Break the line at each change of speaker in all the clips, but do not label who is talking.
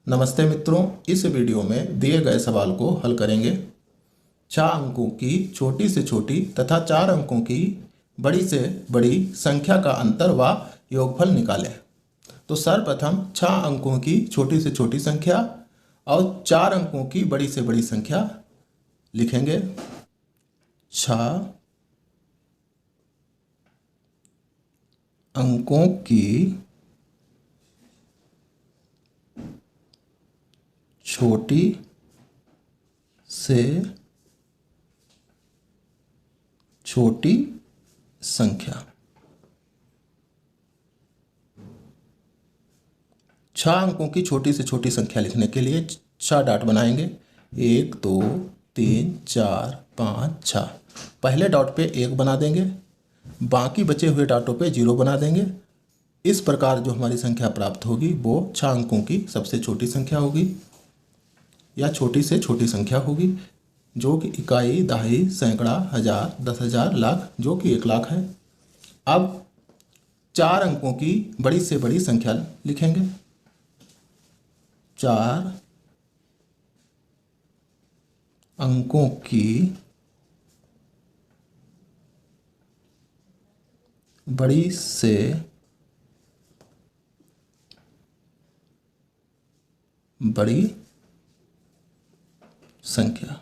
नमस्ते मित्रों, इस वीडियो में दिए गए सवाल को हल करेंगे। 4 अंकों की छोटी से छोटी तथा 4 अंकों की बड़ी से बड़ी संख्या का अंतर व योगफल निकालें। तो सर्वप्रथम 6 अंकों की छोटी से छोटी संख्या और 4 अंकों की बड़ी से बड़ी संख्या लिखेंगे। 6 अंकों की छोटी से छोटी संख्या। 6 अंकों की छोटी से छोटी संख्या लिखने के लिए 6 डॉट बनाएंगे। 1 2 3 4 5 6। पहले डॉट पे 1 बना देंगे, बाकी बचे हुए डॉटों पे 0 बना देंगे। इस प्रकार जो हमारी संख्या प्राप्त होगी वो 6 अंकों की सबसे छोटी संख्या होगी या छोटी से छोटी संख्या होगी, जो कि इकाई, दहाई, सैकड़ा, हजार, 10,000, लाख, जो कि 1 लाख है। अब 4 अंकों की बड़ी से बड़ी संख्या लिखेंगे। 4 अंकों की बड़ी से बड़ी संख्या।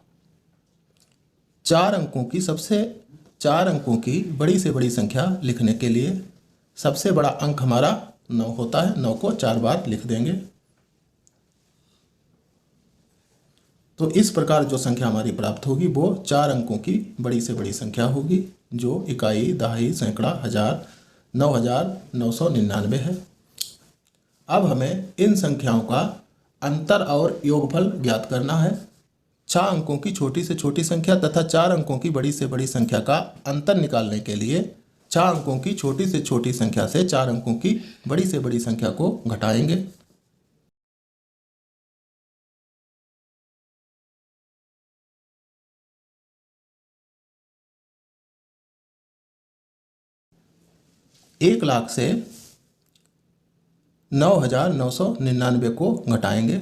4 अंकों की बड़ी से बड़ी संख्या लिखने के लिए सबसे बड़ा अंक हमारा 9 होता है। 9 को 4 बार लिख देंगे। तो इस प्रकार जो संख्या हमारी प्राप्त होगी वो 4 अंकों की बड़ी से बड़ी संख्या होगी, जो इकाई, दहाई, सैकड़ा, हजार, 9,999 है। अब हमें इन संख्याओं का अंतर और योगफल ज्ञात करना है। 6 अंकों की छोटी से छोटी संख्या तथा 4 अंकों की बड़ी से बड़ी संख्या का अंतर निकालने के लिए 4 अंकों की छोटी से छोटी संख्या से 4 अंकों की बड़ी से बड़ी संख्या को घटाएंगे। एक लाख से 9,999 को घटाएंगे।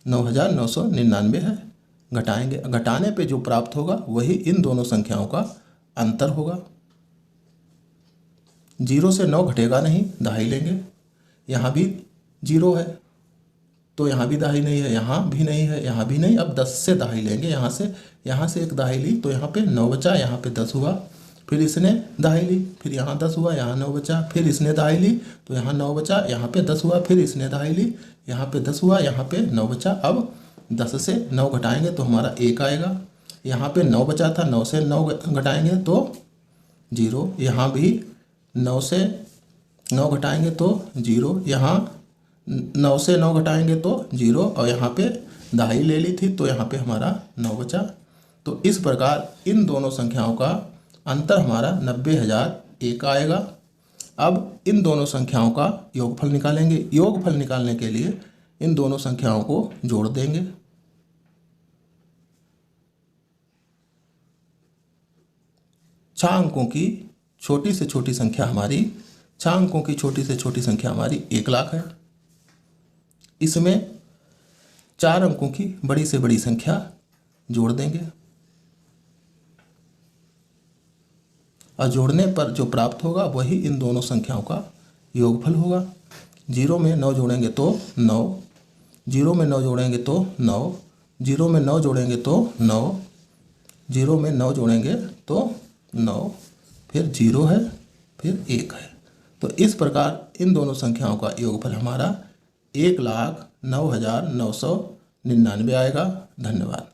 9,999 है, घटाएंगे। घटाने पे जो प्राप्त होगा वही इन दोनों संख्याओं का अंतर होगा। 0 से 9 घटेगा नहीं, दहाई लेंगे। यहाँ भी 0 है तो यहाँ भी दहाई नहीं है, यहाँ भी नहीं है, यहाँ भी नहीं। अब 10 से दहाई लेंगे। यहाँ से एक दहाई ली तो यहाँ पे 9 बचा, यहाँ पे 10 हुआ। फिर इसने दहाई ली, फिर यहाँ 10 हुआ, यहाँ 9 बचा। फिर इसने दहाई ली तो यहाँ 9 बचा, यहाँ पे 10 हुआ। फिर इसने दहाई ली, यहाँ पे 10 हुआ, यहाँ पे 9 बचा। अब 10 से 9 घटाएंगे तो हमारा 1 आएगा। यहाँ पे 9 बचा था, 9 से 9 घटाएंगे तो 0। यहाँ भी 9 से 9 घटाएंगे तो 0। यहाँ 9 से 9 घटाएंगे तो 0 और यहाँ पे दहाई ले ली थी तो यहाँ पे हमारा 9 बचा। तो इस प्रकार इन दोनों संख्याओं का अंतर हमारा 90,001 आएगा। अब इन दोनों संख्याओं का योगफल निकालेंगे। योगफल निकालने के लिए इन दोनों संख्याओं को जोड़ देंगे। छह अंकों की छोटी से छोटी संख्या हमारी 6 अंकों की छोटी से छोटी संख्या हमारी 1 लाख है। इसमें 4 अंकों की बड़ी से बड़ी संख्या जोड़ देंगे और जोड़ने पर जो प्राप्त होगा वही इन दोनों संख्याओं का योगफल होगा। 0 में 9 जोड़ेंगे तो 9, 0 में 9 जोड़ेंगे तो 9, 0 में 9 जोड़ेंगे तो 9, 0 में 9 जोड़ेंगे तो 9, फिर 0 है, फिर 1 है। तो इस प्रकार इन दोनों संख्याओं का योगफल हमारा 1,09,999 आएगा। धन्यवाद।